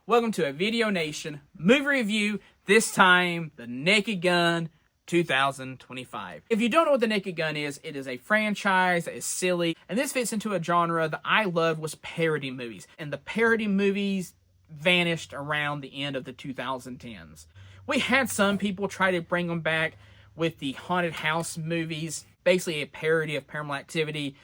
Welcome to a Video Nation movie review, this time The Naked Gun 2025. If you don't know what The Naked Gun is, it is a franchise that is silly, and this fits into a genre that I loved was parody movies, and the parody movies vanished around the end of the 2010s. We had some people try to bring them back with the haunted house movies, basically a parody of Paranormal Activity,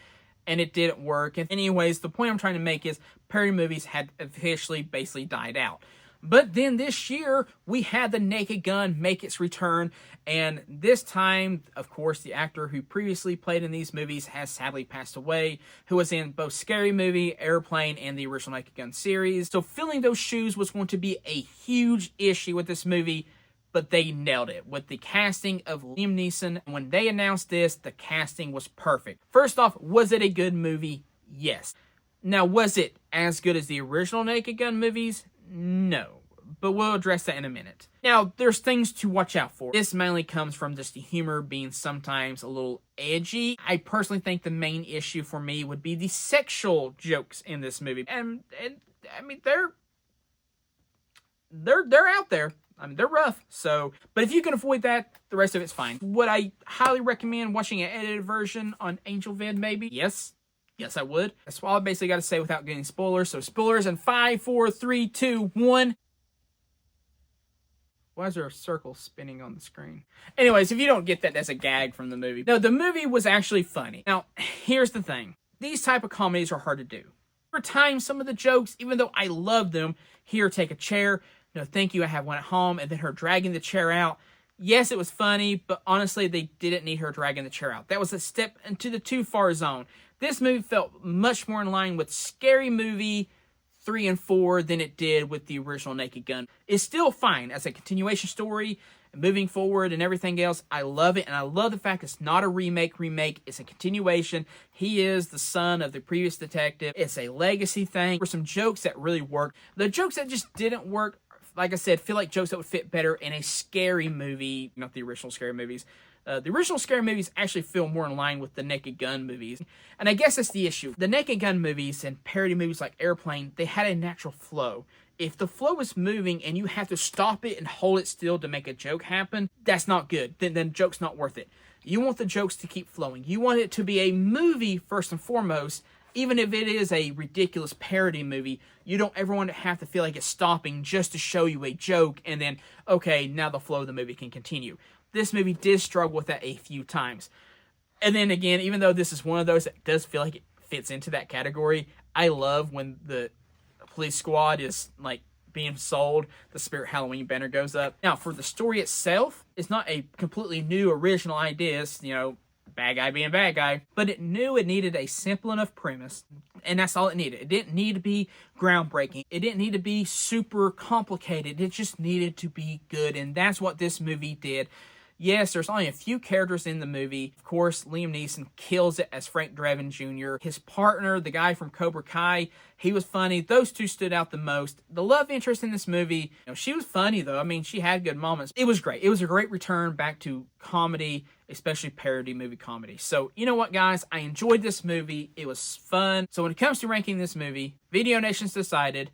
and it didn't work. And anyways, the point I'm trying to make is parody movies had officially basically died out. But then this year, we had The Naked Gun make its return, and this time, of course, the actor who previously played in these movies has sadly passed away, who was in both Scary Movie, Airplane, and the original Naked Gun series. So filling those shoes was going to be a huge issue with this movie, but they nailed it with the casting of Liam Neeson. When they announced this, the casting was perfect. First off, was it a good movie? Yes. Now, was it as good as the original Naked Gun movies? No. But we'll address that in a minute. Now, there's things to watch out for. This mainly comes from just the humor being sometimes a little edgy. I personally think the main issue for me would be the sexual jokes in this movie. And I mean, they're out there. I mean, they're rough, so... But if you can avoid that, the rest of it's fine. Would I highly recommend watching an edited version on AngelVid, maybe? Yes. Yes, I would. That's all I basically got to say without getting spoilers. So, spoilers in 5, 4, 3, 2, 1... Why is there a circle spinning on the screen? Anyways, if you don't get that, that's a gag from the movie. No, the movie was actually funny. Now, here's the thing. These type of comedies are hard to do. For time, some of the jokes, even though I love them, here, take a chair... No, thank you, I have one at home, and then her dragging the chair out. Yes, it was funny, but honestly, they didn't need her dragging the chair out. That was a step into the too far zone. This movie felt much more in line with Scary Movie 3 and 4 than it did with the original Naked Gun. It's still fine as a continuation story, moving forward and everything else. I love it, and I love the fact it's not a remake. It's a continuation. He is the son of the previous detective. It's a legacy thing. There were some jokes that really worked. The jokes that just didn't work, like I said, feel like jokes that would fit better in a scary movie, not the original Scary Movies. The original Scary Movies actually feel more in line with the Naked Gun movies. And I guess that's the issue. The Naked Gun movies and parody movies like Airplane, they had a natural flow. If the flow is moving and you have to stop it and hold it still to make a joke happen, that's not good. Then the joke's not worth it. You want the jokes to keep flowing. You want it to be a movie first and foremost. Even if it is a ridiculous parody movie, you don't ever want to have to feel like it's stopping just to show you a joke and then, okay, now the flow of the movie can continue. This movie did struggle with that a few times. And then again, even though this is one of those that does feel like it fits into that category, I love when the police squad is like being sold, the Spirit Halloween banner goes up. Now, for the story itself, it's not a completely new original idea. It's, you know, bad guy being bad guy, but it knew it needed a simple enough premise, and that's all it needed. It didn't need to be groundbreaking. It didn't need to be super complicated. It just needed to be good, and that's what this movie did. Yes, there's only a few characters in the movie. Of course, Liam Neeson kills it as Frank Drebin Jr. His partner, the guy from Cobra Kai, he was funny. Those two stood out the most. The love interest in this movie, you know, she was funny though. I mean, she had good moments. It was great. It was a great return back to comedy, especially parody movie comedy. So, you know what, guys? I enjoyed this movie. It was fun. So when it comes to ranking this movie, Video Nation's decided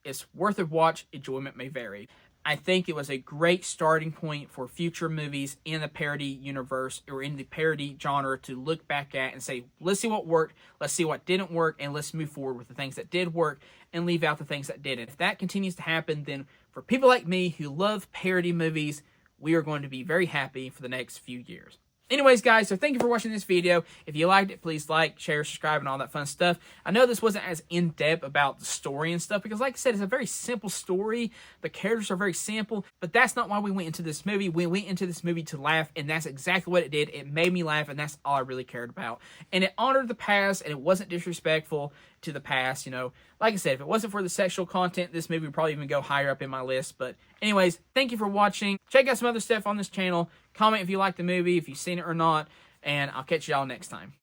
it's worth a watch. Enjoyment may vary. I think it was a great starting point for future movies in the parody universe or in the parody genre to look back at and say, let's see what worked, let's see what didn't work, and let's move forward with the things that did work and leave out the things that didn't. If that continues to happen, then for people like me who love parody movies, we are going to be very happy for the next few years. Anyways, guys, so thank you for watching this video. If you liked it, please like, share, subscribe, and all that fun stuff. I know this wasn't as in-depth about the story and stuff because, like I said, it's a very simple story. The characters are very simple, but that's not why we went into this movie. We went into this movie to laugh, and that's exactly what it did. It made me laugh, and that's all I really cared about. And it honored the past, and it wasn't disrespectful to the past, you know. Like I said, if it wasn't for the sexual content, this movie would probably even go higher up in my list. But anyways, thank you for watching. Check out some other stuff on this channel. Comment if you like the movie, if you've seen it or not, and I'll catch y'all next time.